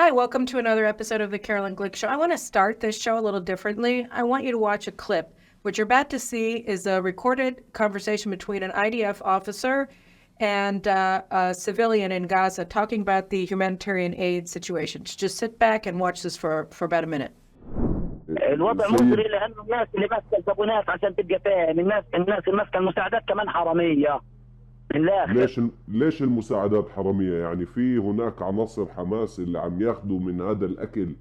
Hi, welcome to another episode of the Caroline Glick Show. I want to start this show a little differently. I want you to watch a clip. What you're about to see is a recorded conversation between an IDF officer and a civilian in Gaza talking about the humanitarian aid situation. Just sit back and watch this for about a minute. الوضع مزري لانه الناس اللي ماسكه الزبونات عشان تبقى فاهم الناس اللي ماسكه المساعدات كمان حراميه. ليش المساعدات حرامية؟ يعني في هناك عناصر حماس اللي عم ياخذوا من هذا الأكل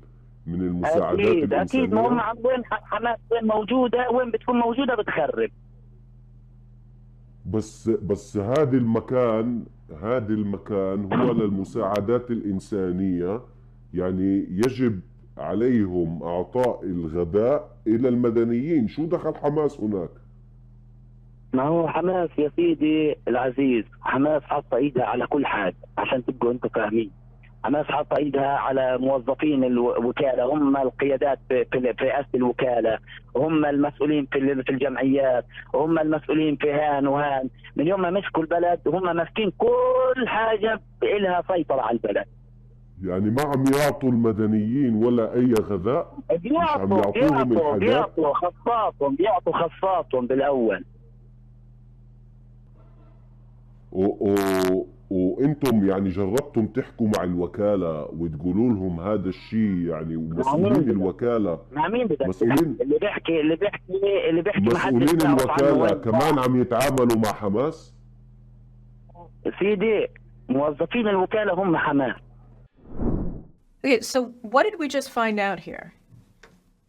من المساعدات الإنسانية. أكيد ما هم وين حماس وين موجودة وين بتكون موجودة بتخرب. بس هذا المكان هو للمساعدات الإنسانية، يعني يجب عليهم إعطاء الغذاء إلى المدنيين. شو دخل حماس هناك؟ ما هو حماس يا سيدي العزيز، حماس حاطه ايدها على كل حاجه عشان تبقوا انتم فاهمين. حماس حاطه ايدها على موظفين الوكاله، هم القيادات في رئاسه الوكاله، هم المسؤولين في الجمعيات، هم المسؤولين في هان وهان. من يوم ما مسكوا البلد هم ماسكين كل حاجه إلها سيطره على البلد. يعني ما عم يعطوا المدنيين ولا اي غذاء؟ بيعطوا خصاتهم بالاول. وانتم يعني جربتم تحكوا مع الوكالة وتقولوا لهم هذا الشيء، يعني ومسؤولين الوكالة مع مين بدك مسؤولين اللي بيحكي مسؤولين الوكالة كمان عم يتعاملوا مع حماس؟ سيدي موظفين الوكالة هم حماس. Okay, so what did we just find out here?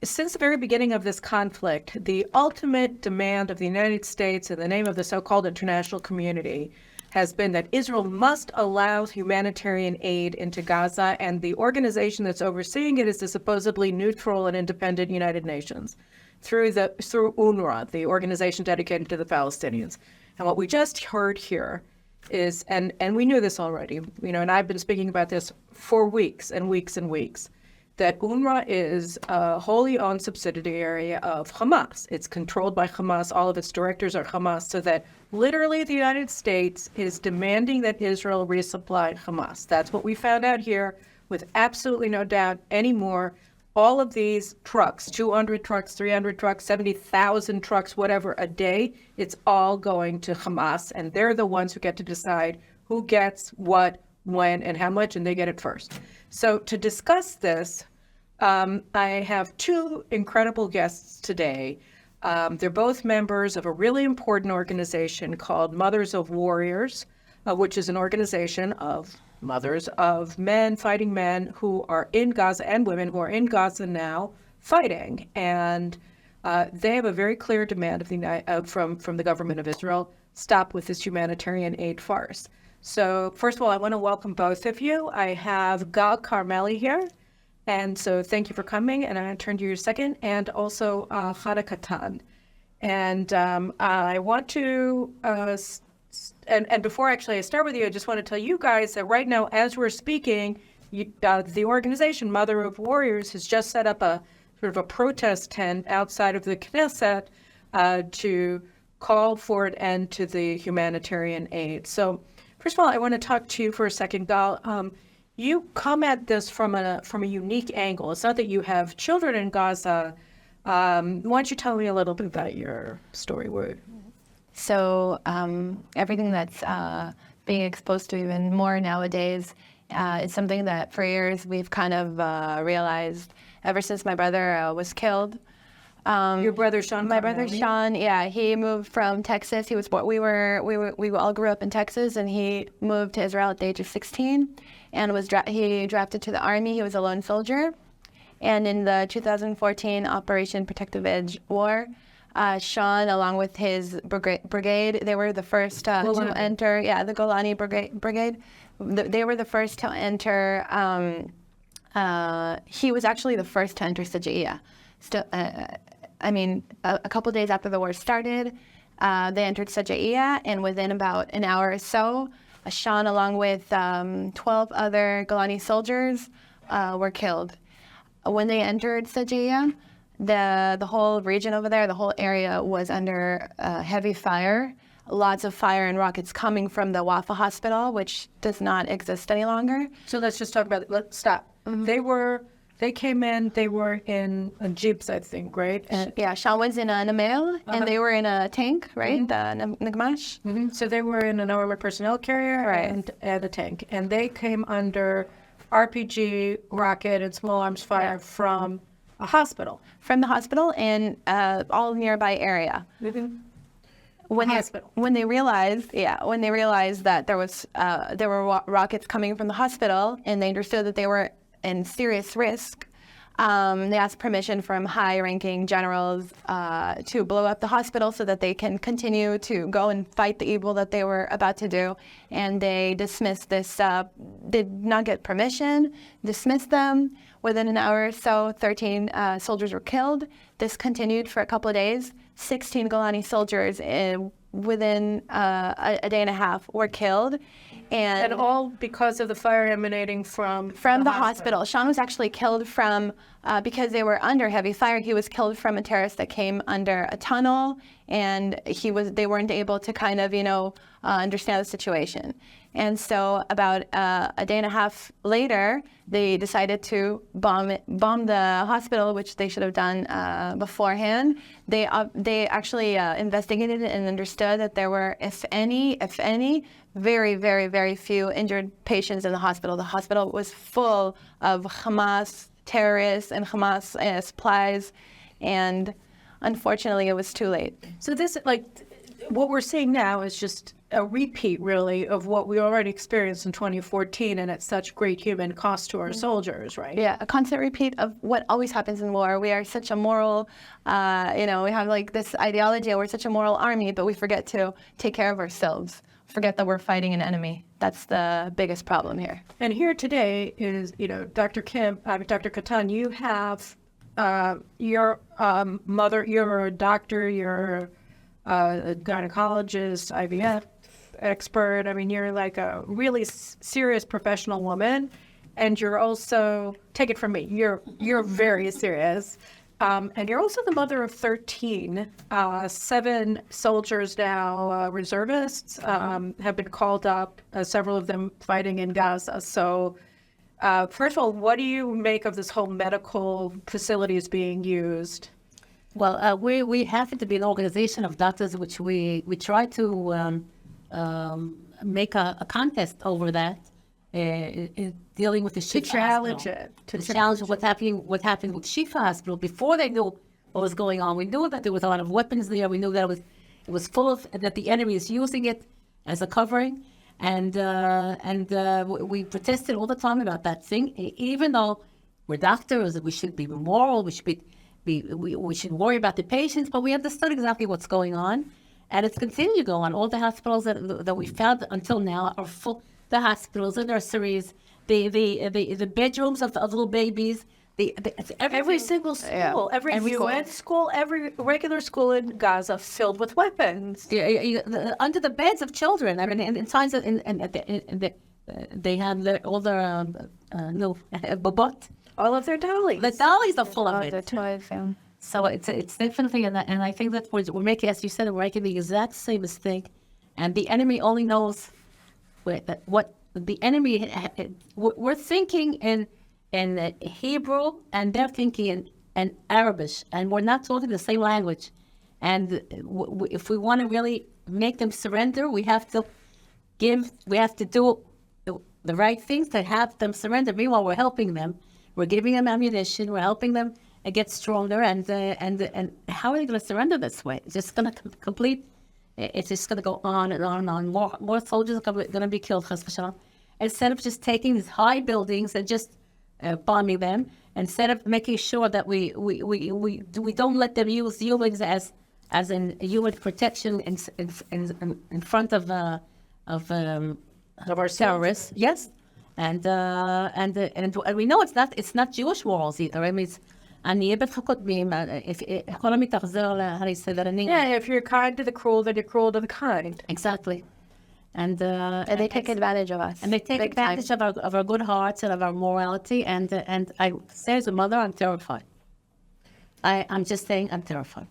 Since the very beginning of this conflict, the ultimate demand of the United States in the name of the so-called international community has been that Israel must allow humanitarian aid into Gaza, and the organization that's overseeing it is the supposedly neutral and independent United Nations through UNRWA, the organization dedicated to the Palestinians. And what we just heard here is, and we knew this already, and I've been speaking about this for weeks and weeks and weeks, that UNRWA is a wholly owned subsidiary of Hamas. It's controlled by Hamas. All of its directors are Hamas, so that literally the United States is demanding that Israel resupply Hamas. That's what we found out here with absolutely no doubt anymore. All of these trucks, 200 trucks, 300 trucks, 70,000 trucks, whatever a day, it's all going to Hamas, and they're the ones who get to decide who gets what, when, and how much, and they get it first. So to discuss this, I have two incredible guests today. They're both members of a really important organization called Mothers of Warriors, which is an organization of mothers of men, fighting men who are in Gaza, and women who are in Gaza now fighting. And they have a very clear demand of from the government of Israel: stop with this humanitarian aid farce. So first of all, I want to welcome both of you. I have Carmeli here. And so thank you for coming, and I'm going to turn to you in a second, and also Chana Katan. And I want to, and before actually I start with you, I just want to tell you guys that right now, as we're speaking, the organization Mother of Warriors has just set up a sort of a protest tent outside of the Knesset to call for an end to the humanitarian aid. So first of all, I want to talk to you for a second, Gal. You come at this from a unique angle. It's not that you have children in Gaza. Why don't you tell me a little bit about your story, Word? So everything that's being exposed to even more nowadays is something that for years we've kind of realized ever since my brother was killed. Your brother Sean? My brother Sean, yeah, he moved from Texas. He was we all grew up in Texas, and he moved to Israel at the age of 16, and he drafted to the army. He was a lone soldier, and in the 2014 Operation Protective Edge War, Sean, along with his brigade, they were the first to enter. Yeah, the Golani brigade. They were the first to enter. He was actually the first to enter Sajaiya. A couple days after the war started, they entered Sajaiya, and within about an hour or so, Sean, along with 12 other Golani soldiers, were killed. When they entered Sajaiya, the whole region over there, the whole area was under heavy fire. Lots of fire and rockets coming from the Wafa hospital, which does not exist any longer. So let's just talk about it. Let's stop. They came in, they were in jeeps, I think, right? And Yeah, Sean was in a Namel, and they were in a tank, right? The Nagmash. so they were in an armored personnel carrier Right. and a tank. And they came under RPG, rocket, and small arms fire from a hospital. From the hospital and all nearby area. When Hospital. when they realized that there were rockets coming from the hospital, and they understood that they were in serious risk, they asked permission from high-ranking generals to blow up the hospital so that they can continue to go and fight the evil that they were about to do. And they dismissed this, did not get permission, dismissed them. Within an hour or so, 13 soldiers were killed. This continued for a couple of days. 16 Golani soldiers within a day and a half were killed. And all because of the fire emanating from the hospital. Sean was actually killed from, because they were under heavy fire, he was killed from a terrorist that came under a tunnel, and they weren't able to kind of, understand the situation. And so about a day and a half later, they decided to bomb the hospital, which they should have done beforehand. They actually investigated it and understood that there were, if any, very, very, very few injured patients in the hospital. The hospital was full of Hamas terrorists and Hamas supplies, and unfortunately, it was too late. So this, what we're seeing now is just a repeat, really, of what we already experienced in 2014, and at such great human cost to our soldiers, right? Yeah, a constant repeat of what always happens in war. We are such a moral, we have this ideology, we're such a moral army, but we forget to take care of ourselves. Forget that we're fighting an enemy. That's the biggest problem here. And here today is, Dr. Katan, you have your mother, you're a doctor, you're a gynecologist, IVF expert. I mean, you're like a really serious professional woman, and you're also, take it from me, you're very serious. And you're also the mother of 13. 7 soldiers now, reservists, have been called up, several of them fighting in Gaza. So, first of all, what do you make of this whole medical facilities being used? Well, we happen to be an organization of doctors, which we try to make a contest over that, dealing with the Shifa challenge hospital. it. To challenge what happened with Shifa Hospital before they knew what was going on. We knew that there was a lot of weapons there. We knew that it was full of, that the enemy is using it as a covering, and we protested all the time about that thing. Even though we're doctors, we should be moral. We should we should worry about the patients, but we understood exactly what's going on, and it's continued to go on. All the hospitals that we found until now are full. The hospitals, the nurseries, the bedrooms of the little babies, Every single school, every UN school, every regular school in Gaza filled with weapons. Under the beds of children. I mean, in times they had all their babot. All of their dollies. The dollies are full of it. The toys, yeah. So it's definitely, and I think that we're making, as you said, we're making the exact same mistake, and the enemy only knows what the enemy. We're thinking in Hebrew, and they're thinking in Arabic, and we're not talking the same language. And if we want to really make them surrender, we have to do the right things to have them surrender. Meanwhile, we're helping them. We're giving them ammunition. We're helping them get stronger. And how are they going to surrender this way? It's just going to complete. It's just going to go on and on and on. More soldiers are going to be killed, instead of just taking these high buildings and just bombing them. Instead of making sure that we don't let them use humans as in human protection in front of our terrorists. Yes. And we know it's not Jewish walls either. I mean, if you're kind to the cruel, then you're cruel to the kind. Exactly. And they take advantage of us. And they take advantage of our good hearts and of our morality. And I say as a mother, I'm terrified. I'm just saying I'm terrified.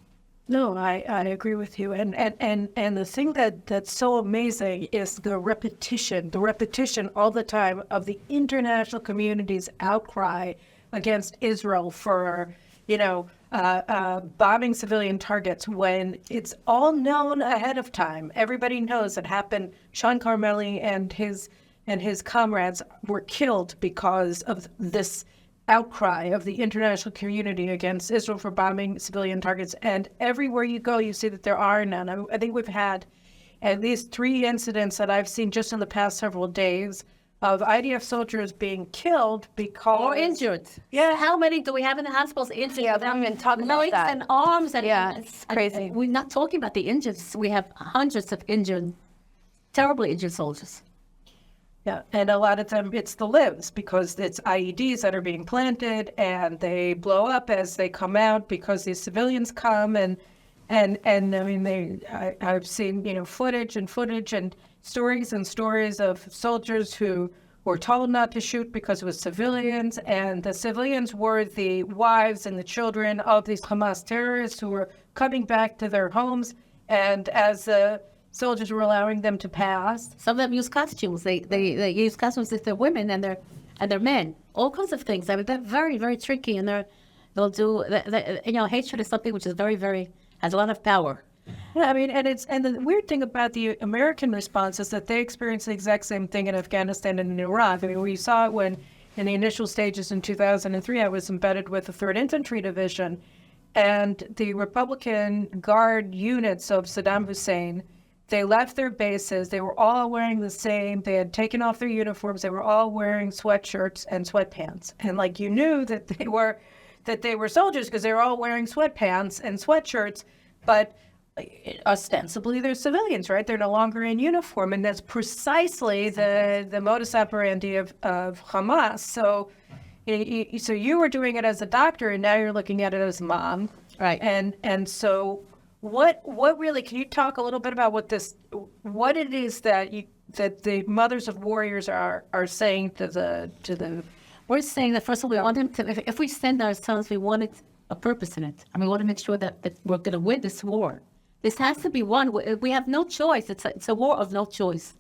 No, I agree with you. And the thing that's so amazing is the repetition all the time of the international community's outcry against Israel for, bombing civilian targets when it's all known ahead of time. Everybody knows it happened. Sean Carmeli and his comrades were killed because of this outcry of the international community against Israel for bombing civilian targets. And everywhere you go, you see that there are none. I think we've had at least 3 incidents that I've seen just in the past several days of IDF soldiers being killed because... Or injured. Yeah. How many do we have in the hospitals injured? Yeah, we haven't even talked about legs that. and arms. And, Yeah, it's crazy. We're not talking about the injured. We have hundreds of injured, terribly injured soldiers. Yeah, and a lot of them, it's the lives because it's IEDs that are being planted and they blow up as they come out because these civilians come and I mean, I've seen, footage and stories of soldiers who were told not to shoot because it was civilians, and the civilians were the wives and the children of these Hamas terrorists who were coming back to their homes, and as the soldiers were allowing them to pass. Some of them use costumes. They use costumes if they're women and they're men. All kinds of things. I mean, they're very, very tricky, and they'll do. Hatred is something which is very, very has a lot of power. Yeah, I mean, and the weird thing about the American response is that they experienced the exact same thing in Afghanistan and in Iraq. I mean, we saw it when in the initial stages in 2003, I was embedded with the 3rd Infantry Division, and the Republican Guard units of Saddam Hussein. They left their bases. They were all wearing the same. They had taken off their uniforms. They were all wearing sweatshirts and sweatpants. And you knew that they were soldiers because they were all wearing sweatpants and sweatshirts. But ostensibly they're civilians, right? They're no longer in uniform. And that's precisely the modus operandi of Hamas. So you were doing it as a doctor, and now you're looking at it as a mom. Right. And so what really, can you talk a little bit about what it is that the mothers of warriors are saying to the We're saying that first of all, we want them to, if we send our sons, we want a purpose in it. And we want to make sure that we're going to win this war. This has to be won. We have no choice. It's a war of no choice.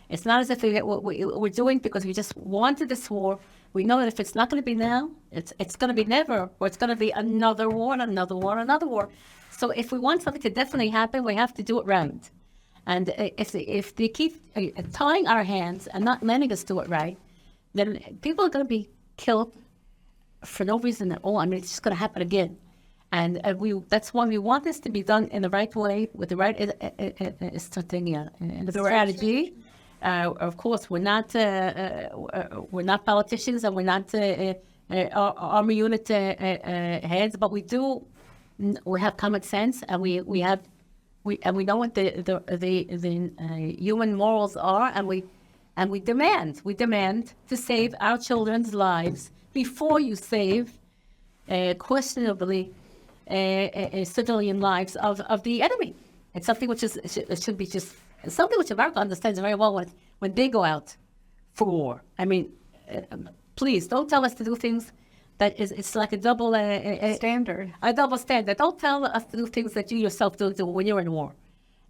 It's not as if we're doing because we just wanted this war. We know that if it's not going to be now, it's going to be never, or it's going to be another war, another war, another war. So if we want something to definitely happen, we have to do it right. And if they keep tying our hands and not letting us do it right, then people are going to be killed for no reason at all. I mean, it's just going to happen again. And that's why we want this to be done in the right way, with the right strategy. Of course, we're not politicians, and we're not army unit heads, but we have common sense, and we know what the human morals are, and we demand to save our children's lives before you save questionably civilian lives of the enemy. It's something which should be just something which America understands very well when they go out for war. I mean, please don't tell us to do things that it's like a double standard. A double standard. Don't tell us to do things that you yourself don't do when you're in war.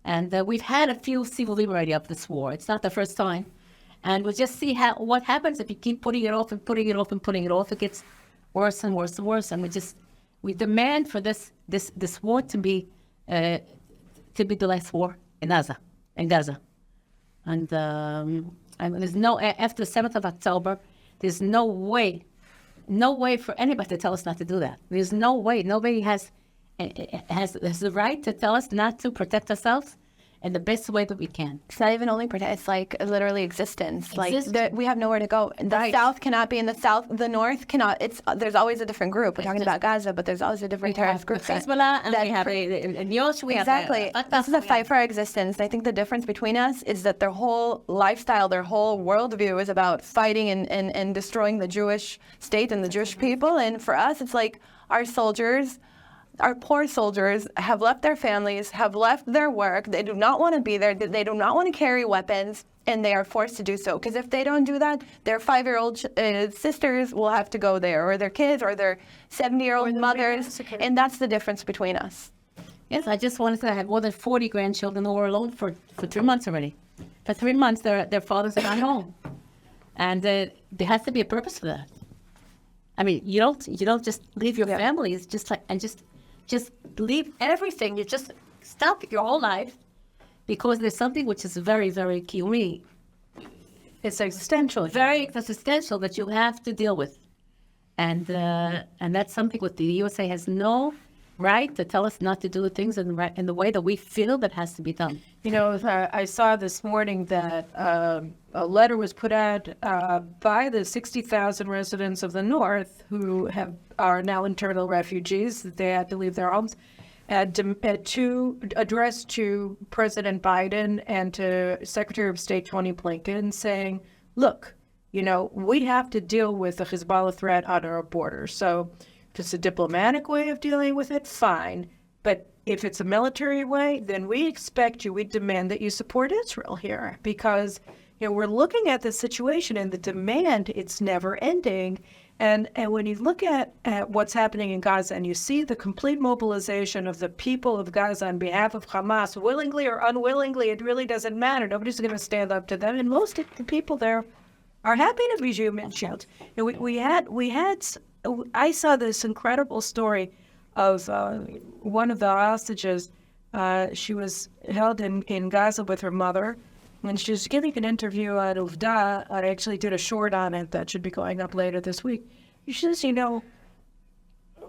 And we've had a few civil liberty of this war. It's not the first time. And we'll just see what happens if you keep putting it off and putting it off and putting it off. It gets worse and worse and worse. And we demand for this war to be the last war in Gaza. And there's after the 7th of October, there's no way for anybody to tell us not to do that. There's no way. Nobody has the right to tell us not to protect ourselves in the best way that we can. It's not even only protect, it's like literally existence. We have nowhere to go. The Right. South cannot be in the South. The North cannot. There's always a different group. We're talking about Gaza, but there's always a different terrorist group. Hezbollah, and we have in Yosh, we Exactly. have This is a fight for our existence. I think the difference between us is that their whole lifestyle, their whole worldview is about fighting and destroying the Jewish state and the Jewish people. And for us, it's like our soldiers, our poor soldiers have left their families, have left their work. They do not want to be there. They do not want to carry weapons, and they are forced to do so. Because if they don't do that, their 5-year-old sisters will have to go there, or their kids, or their 70-year-old mothers. And that's the difference between us. Yes, I just wanted to say I have more than 40 grandchildren who were alone for 3 months already. For 3 months, their fathers are not home. And there has to be a purpose for that. I mean, you don't just leave your family. It's just like, and just leave everything. You just stop your whole life because there's something which is very, very key. It's existential. Very existential that you have to deal with. And that's something what the USA has no right to tell us not to do things in the way that we feel that has to be done. You know, I saw this morning that a letter was put out by the 60,000 residents of the North who are now internal refugees. They had to leave their homes, addressed to President Biden and to Secretary of State Tony Blinken, saying, look, you know, we have to deal with the Hezbollah threat on our border. So if it's a diplomatic way of dealing with it, fine. But if it's a military way, then we demand that you support Israel here, because, you know, we're looking at the situation and the demand, it's never ending. And when you look at what's happening in Gaza and you see the complete mobilization of the people of Gaza on behalf of Hamas, willingly or unwillingly, it really doesn't matter. Nobody's going to stand up to them. And most of the people there are happy to be human shields. And I saw this incredible story of one of the hostages. She was held in Gaza with her mother, and she was giving an interview at Uvda. I actually did a short on it that should be going up later this week. She says, you know,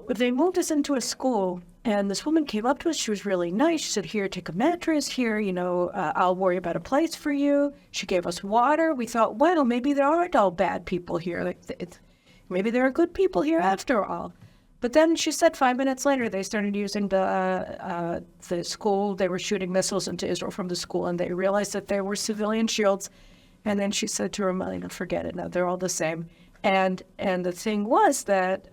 they moved us into a school, and this woman came up to us. She was really nice. She said, here, take a mattress. Here, you know, I'll worry about a place for you. She gave us water. We thought, well, maybe there aren't all bad people here. Maybe there are good people here after all. But then she said 5 minutes later, they started using the school. They were shooting missiles into Israel from the school, and they realized that there were civilian shields. And then she said to her mother, forget it, no, they're all the same. And the thing was that,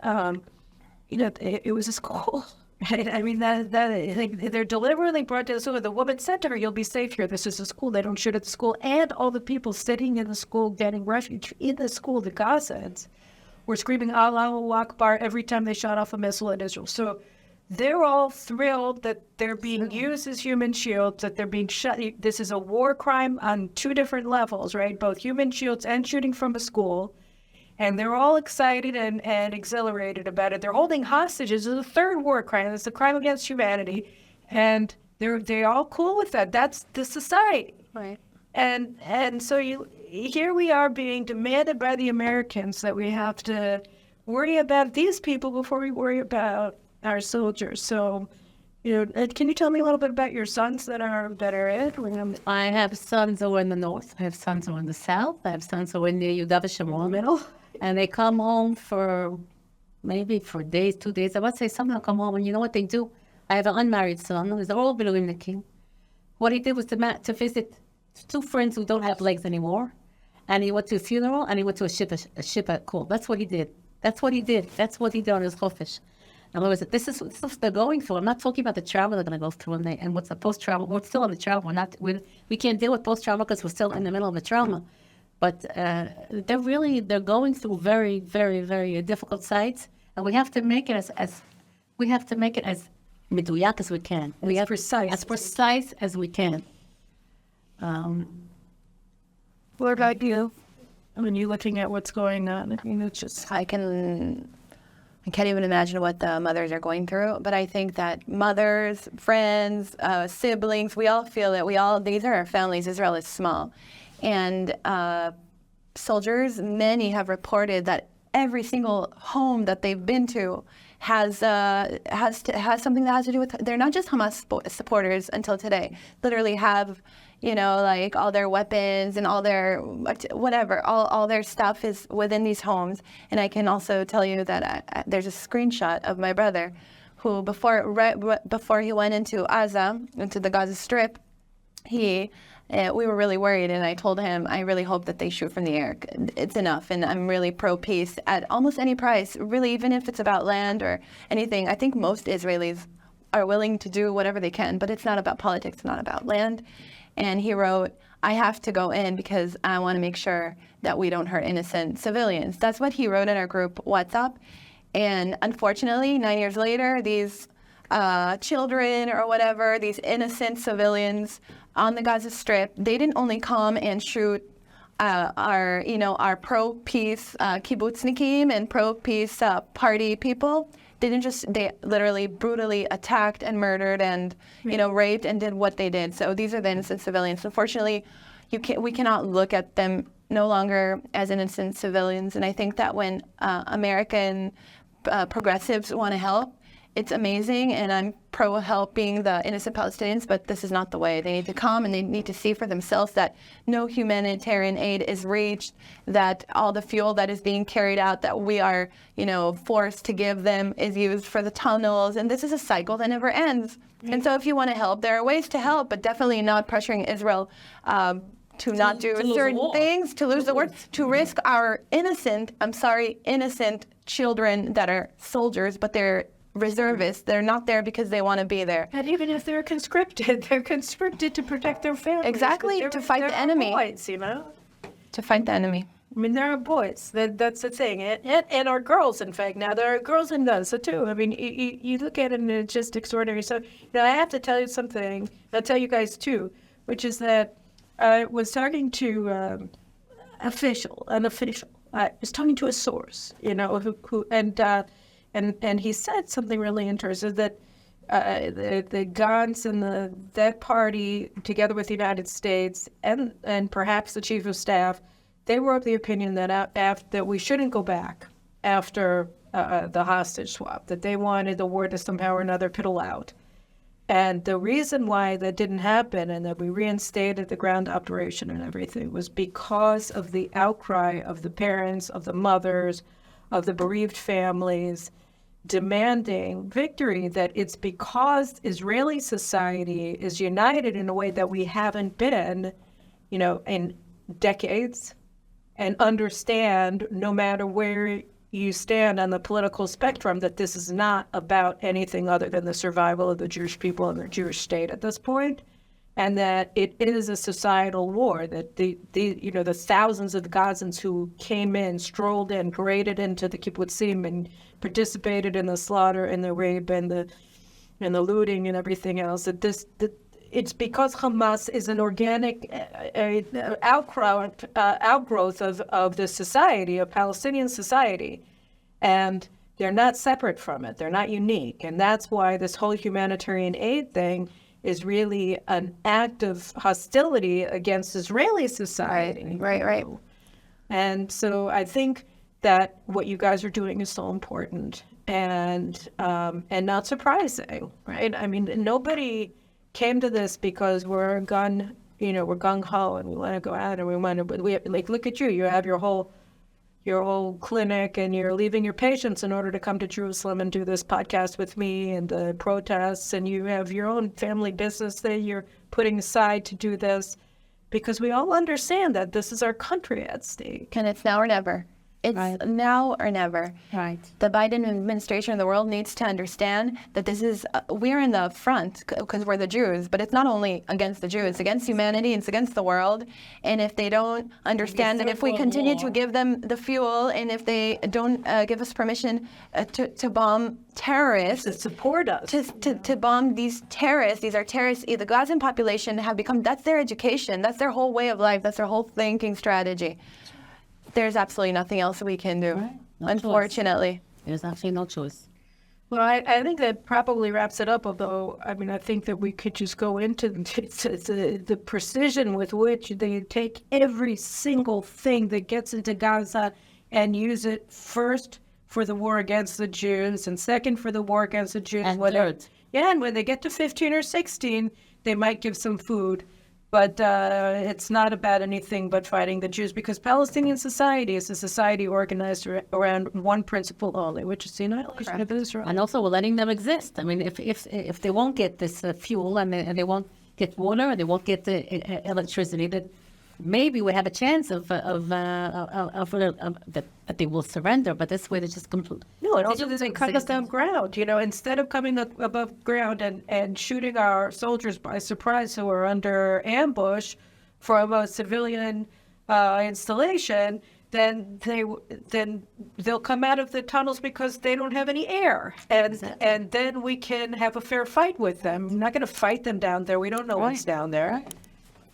you know, it was a school, right? I mean, they're deliberately brought to the school. The woman said to her, you'll be safe here. This is a school. They don't shoot at the school. And all the people sitting in the school getting refuge in the school, the Gazans, were screaming Allahu Akbar every time they shot off a missile at Israel. So they're all thrilled that they're being used as human shields, that they're being shot. This is a war crime on two different levels, right? Both human shields and shooting from a school. And they're all excited and exhilarated about it. They're holding hostages. It's a third war crime. It's a crime against humanity. And they're all cool with that. That's the society. Right. And so here we are being demanded by the Americans that we have to worry about these people before we worry about our soldiers. So, you know, can you tell me a little bit about your sons that are in? I have sons who are in the north. I have sons who are in the south. I have sons who are in the Yudav Shimon. Middle. And they come home for days, 2 days. I would say some of them come home, and you know what they do? I have an unmarried son who is all King. What he did was to visit two friends who don't have legs anymore. And he went to a funeral, and he went to a ship at Kol. That's what he did. That's what he did on his chofish. In other words, this is what they're going through. I'm not talking about the trauma they're going to go through and what's the post-trauma. We're still in the trauma. We can't deal with post-trauma because we're still in the middle of the trauma. But they're going through very, very, very difficult sites, and we have to make it as meduyak as we can. As precise as we can. What about you? I mean, you looking at what's going on. I mean, it's just... I can't even imagine what the mothers are going through, but I think that mothers, friends, siblings, we all feel that these are our families. Israel is small. And soldiers, many have reported that every single home that they've been to has something that has to do with, they're not just Hamas supporters until today, literally have, you know, like all their weapons and all their whatever, all their stuff is within these homes. And I can also tell you that there's a screenshot of my brother who before he went into the Gaza Strip, we were really worried, and I told him, I really hope that they shoot from the air. It's enough, and I'm really pro-peace at almost any price, really, even if it's about land or anything. I think most Israelis are willing to do whatever they can, but it's not about politics, it's not about land. And he wrote, I have to go in because I want to make sure that we don't hurt innocent civilians. That's what he wrote in our group WhatsApp. And unfortunately, 9 years later, these children or whatever, these innocent civilians on the Gaza Strip. They didn't only come and shoot our pro-peace kibbutznikim and pro-peace party people. They literally brutally attacked and murdered and, raped and did what they did. So these are the innocent civilians. Unfortunately, we cannot look at them no longer as innocent civilians. And I think that when American progressives want to help, it's amazing, and I'm pro-helping the innocent Palestinians, but this is not the way. They need to come and they need to see for themselves that no humanitarian aid is reached, that all the fuel that is being carried out that we are, forced to give them is used for the tunnels, and this is a cycle that never ends. And so if you want to help, there are ways to help, but definitely not pressuring Israel to not do certain things, to lose the war, to risk our innocent children that are soldiers, but they're reservists. They're not there because they want to be there. And even if they're conscripted to protect their families. Exactly, to fight the enemy. Boys, To fight the enemy. I mean, there are boys. That's the thing. And our girls, in fact. Now, there are girls in Gaza, too. I mean, you look at it and it's just extraordinary. So, I have to tell you something. I'll tell you guys, too, which is that I was talking to an official. I was talking to a source, and he said something really interesting, that the Gazans and that party, together with the United States and perhaps the chief of staff, they were of the opinion that that we shouldn't go back after the hostage swap, that they wanted the war to somehow or another piddle out. And the reason why that didn't happen and that we reinstated the ground operation and everything was because of the outcry of the parents, of the mothers, of the bereaved families, demanding victory, that it's because Israeli society is united in a way that we haven't been, in decades, and understand, no matter where you stand on the political spectrum, that this is not about anything other than the survival of the Jewish people and the Jewish state at this point, and that it is a societal war, that the thousands of Gazans who came in, strolled in, paraded into the kibbutzim and participated in the slaughter and the rape and the looting and everything else, it's because Hamas is an organic outgrowth of the society, of Palestinian society, and they're not separate from it. They're not unique, and that's why this whole humanitarian aid thing is really an act of hostility against Israeli society. Right. And so I think that what you guys are doing is so important and not surprising, right? I mean, nobody came to this because we're gung ho and we want to go out and we want to. Look at you. You have your whole clinic and you're leaving your patients in order to come to Jerusalem and do this podcast with me and the protests, and you have your own family business that you're putting aside to do this, because we all understand that this is our country at stake. And it's now or never. It's now or never. Right. The Biden administration of the world needs to understand that we're in the front because we're the Jews, but it's not only against the Jews, it's against humanity, it's against the world. And if they don't understand that if we continue to give them the fuel and if they don't give us permission to bomb terrorists, To support us. to bomb these terrorists, these are terrorists, the Gazan population have become, that's their education, that's their whole way of life, that's their whole thinking strategy. There's absolutely nothing else we can do, Right. No unfortunately. There's actually no choice. Well, I think that probably wraps it up, although, I mean, I think that we could just go into the precision with which they take every single thing that gets into Gaza and use it first for the war against the Jews and second for the war against the Jews. And third. Yeah, and when they get to 15 or 16, they might give some food. But it's not about anything but fighting the Jews, because Palestinian society is a society organized around one principle only, which is the annihilation of Israel. And also, we're letting them exist. I mean, if they won't get this fuel and they won't get water and they won't get the electricity, then maybe we have a chance of that they will surrender. But this way, they just completely. No, and also they cut us down ground. Instead of coming up above ground and shooting our soldiers by surprise who are under ambush from a civilian installation, then they'll come out of the tunnels because they don't have any air, and then we can have a fair fight with them. I'm not going to fight them down there. We don't know what's down there.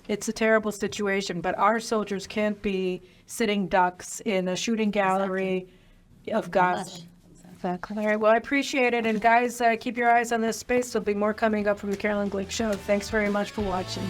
It's a terrible situation, but our soldiers can't be sitting ducks in a shooting gallery of Gaza. Exactly. All right, well, I appreciate it. And guys, keep your eyes on this space. There'll be more coming up from the Caroline Glick Show. Thanks very much for watching.